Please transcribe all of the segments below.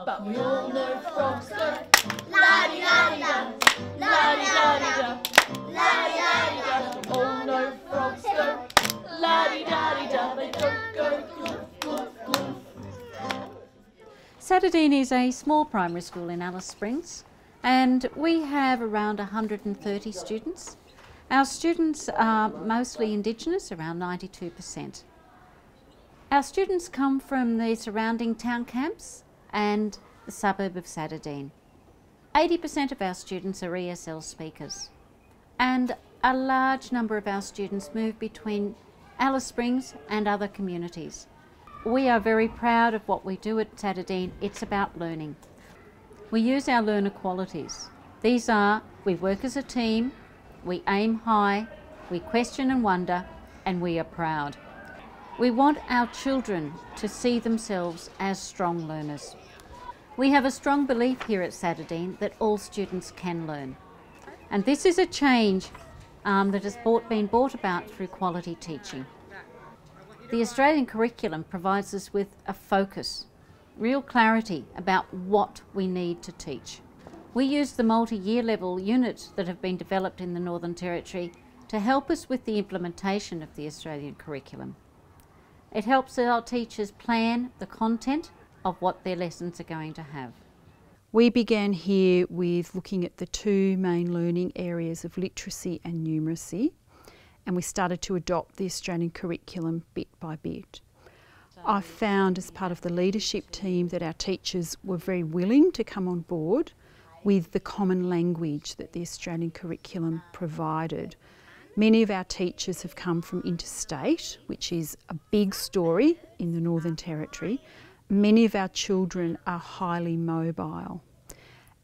but we all know frogs go la-di-da-di-da, la-di-da-di-da, la-di-da-di-da. We all know frogs go la-di-da-di-da, they don't go goof, goof, goof. Sadadeen is a small primary school in Alice Springs, and we have around 130 students. Our students are mostly Indigenous, around 92%. Our students come from the surrounding town camps and the suburb of Sadadeen. 80% of our students are ESL speakers, and a large number of our students move between Alice Springs and other communities. We are very proud of what we do at Sadadeen. It's about learning. We use our learner qualities. These are: we work as a team, we aim high, we question and wonder, and we are proud. We want our children to see themselves as strong learners. We have a strong belief here at Sadadeen that all students can learn. And this is a change that has been brought about through quality teaching. The Australian curriculum provides us with a focus, real clarity about what we need to teach. We use the multi-year level units that have been developed in the Northern Territory to help us with the implementation of the Australian curriculum. It helps our teachers plan the content of what their lessons are going to have. We began here with looking at the two main learning areas of literacy and numeracy, and we started to adopt the Australian curriculum bit by bit. I found as part of the leadership team that our teachers were very willing to come on board with the common language that the Australian curriculum provided. Many of our teachers have come from interstate, which is a big story in the Northern Territory. Many of our children are highly mobile,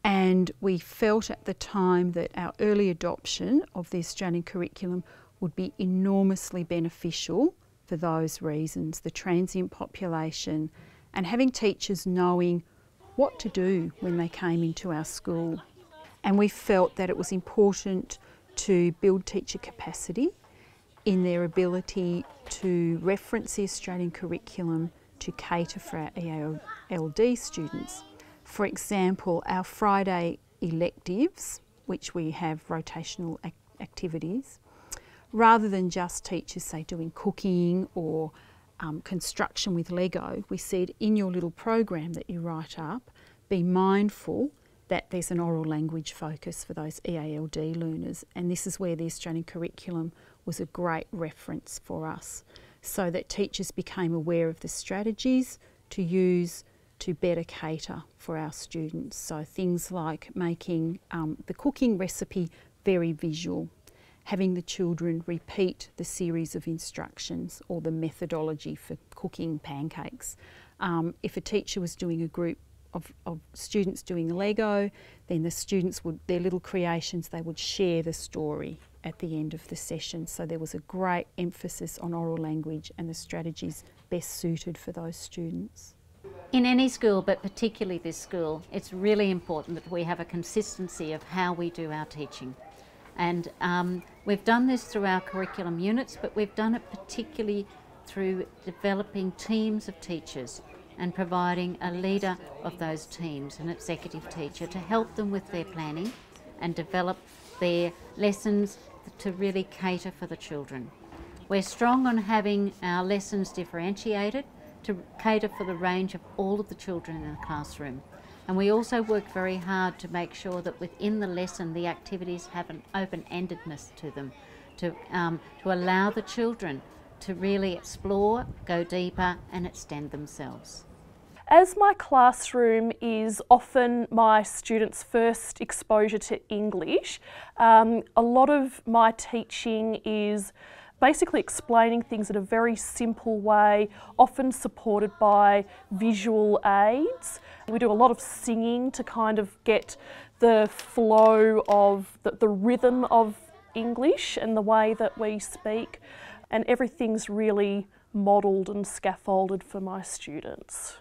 and we felt at the time that our early adoption of the Australian curriculum would be enormously beneficial for those reasons: the transient population and having teachers knowing what to do when they came into our school. And we felt that it was important to build teacher capacity in their ability to reference the Australian curriculum to cater for our EALD students. For example, our Friday electives, which we have rotational activities, rather than just teachers, say, doing cooking or construction with Lego, we said in your little program that you write up, be mindful that there's an oral language focus for those EALD learners, and this is where the Australian curriculum was a great reference for us, so that teachers became aware of the strategies to use to better cater for our students. So things like making the cooking recipe very visual, having the children repeat the series of instructions or the methodology for cooking pancakes. If a teacher was doing a group of students doing Lego, then the students would, their little creations, they would share the story at the end of the session. So there was a great emphasis on oral language and the strategies best suited for those students. In any school, but particularly this school, it's really important that we have a consistency of how we do our teaching. And we've done this through our curriculum units, but we've done it particularly through developing teams of teachers and providing a leader of those teams, an executive teacher, to help them with their planning and develop their lessons to really cater for the children. We're strong on having our lessons differentiated to cater for the range of all of the children in the classroom. And we also work very hard to make sure that within the lesson the activities have an open-endedness to them, to allow the children to really explore, go deeper and extend themselves. As my classroom is often my students' first exposure to English, a lot of my teaching is basically explaining things in a very simple way, often supported by visual aids. We do a lot of singing to kind of get the flow of the rhythm of English and the way that we speak, and everything's really modelled and scaffolded for my students.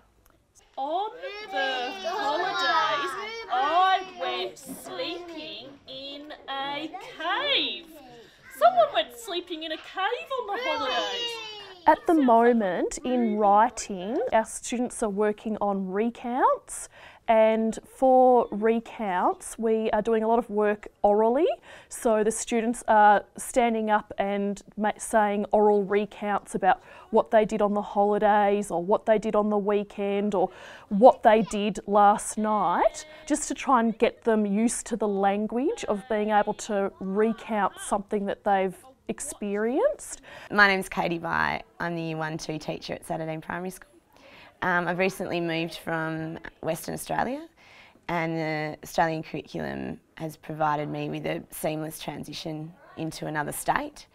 On the holidays, I went sleeping in a cave. Someone went sleeping in a cave on the holidays. At the moment, in writing, our students are working on recounts, and for recounts we are doing a lot of work orally. So the students are standing up and saying oral recounts about what they did on the holidays or what they did on the weekend or what they did last night, just to try and get them used to the language of being able to recount something that they've experienced. My name's Katie Bai. I'm the Year 1-2 teacher at Sadadeen Primary School. I've recently moved from Western Australia, and the Australian curriculum has provided me with a seamless transition into another state.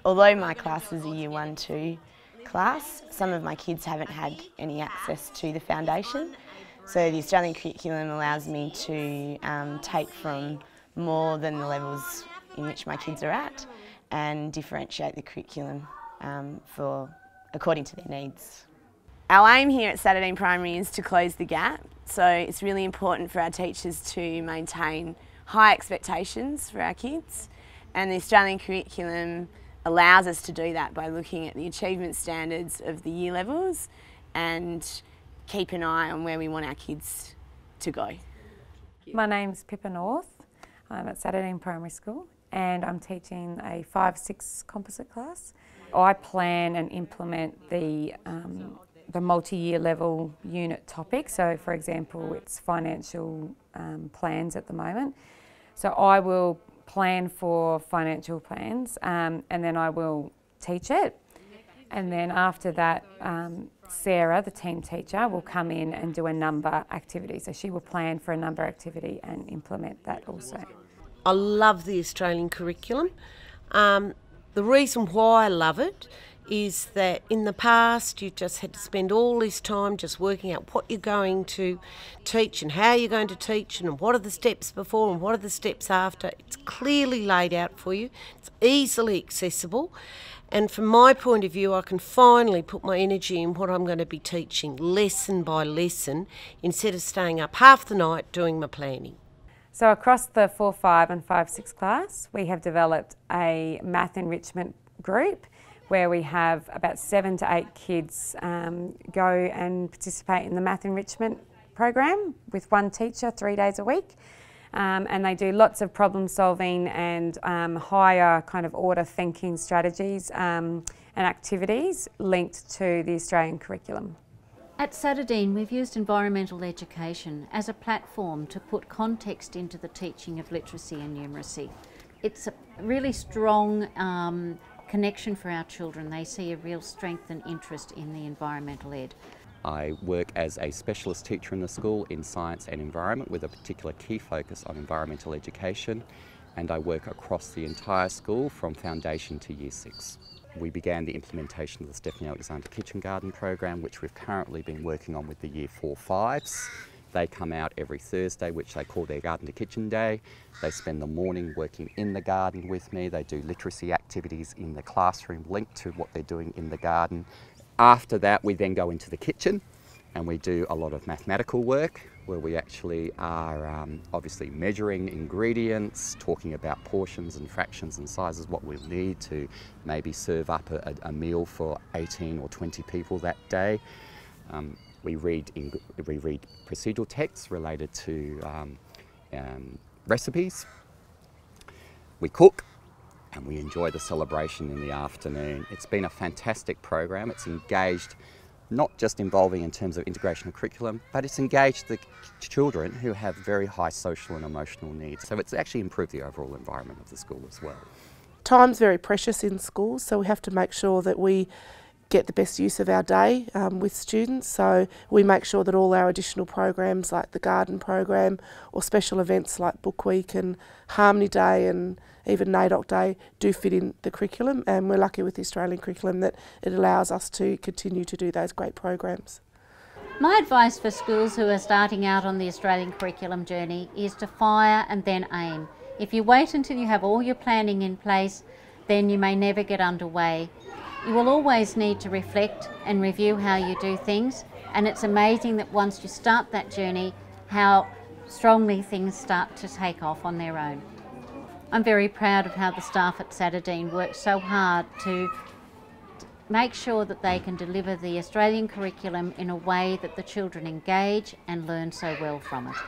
Although my class is a Year 1-2 class, some of my kids haven't had any access to the foundation. So the Australian curriculum allows me to take from more than the levels in which my kids are at and differentiate the curriculum according to their needs. Our aim here at Sadadeen Primary is to close the gap, so it's really important for our teachers to maintain high expectations for our kids, and the Australian curriculum allows us to do that by looking at the achievement standards of the year levels and keep an eye on where we want our kids to go. My name's Pippa North. I'm at Sadadeen Primary School and I'm teaching a 5-6 composite class. I plan and implement the multi-year level unit topic. So for example, it's financial plans at the moment. So I will plan for financial plans and then I will teach it. And then after that, Sarah, the team teacher, will come in and do a number activity. So she will plan for a number activity and implement that also. I love the Australian curriculum. The reason why I love it is that in the past you just had to spend all this time just working out what you're going to teach and how you're going to teach and what are the steps before and what are the steps after. It's clearly laid out for you. It's easily accessible. And from my point of view, I can finally put my energy in what I'm going to be teaching lesson by lesson instead of staying up half the night doing my planning. So across the 4-5 and 5-6 class, we have developed a math enrichment group where we have about 7 to 8 kids go and participate in the math enrichment program with one teacher 3 days a week. And they do lots of problem solving and higher kind of order thinking strategies and activities linked to the Australian curriculum. At Sadadeen, we've used environmental education as a platform to put context into the teaching of literacy and numeracy. It's a really strong connection for our children. They see a real strength and interest in the environmental ed. I work as a specialist teacher in the school in science and environment with a particular key focus on environmental education, and I work across the entire school from foundation to Year 6. We began the implementation of the Stephanie Alexander Kitchen Garden program, which we've currently been working on with the Year 4-5s. They come out every Thursday, which they call their Garden to Kitchen Day. They spend the morning working in the garden with me. They do literacy activities in the classroom linked to what they're doing in the garden. After that, we then go into the kitchen and we do a lot of mathematical work where we actually are obviously measuring ingredients, talking about portions and fractions and sizes, what we'll need to maybe serve up a meal for 18 or 20 people that day. We read procedural texts related to recipes. We cook and we enjoy the celebration in the afternoon. It's been a fantastic program. It's engaged, not just involving in terms of integration of curriculum, but it's engaged the children who have very high social and emotional needs. So it's actually improved the overall environment of the school as well. Time's very precious in schools, so we have to make sure that we get the best use of our day with students. So we make sure that all our additional programs like the garden program or special events like Book Week and Harmony Day and even NAIDOC Day do fit in the curriculum, and we're lucky with the Australian curriculum that it allows us to continue to do those great programs. My advice for schools who are starting out on the Australian curriculum journey is to fire and then aim. If you wait until you have all your planning in place, then you may never get underway. You will always need to reflect and review how you do things, and it's amazing that once you start that journey, how strongly things start to take off on their own. I'm very proud of how the staff at Sadadeen worked so hard to make sure that they can deliver the Australian curriculum in a way that the children engage and learn so well from it.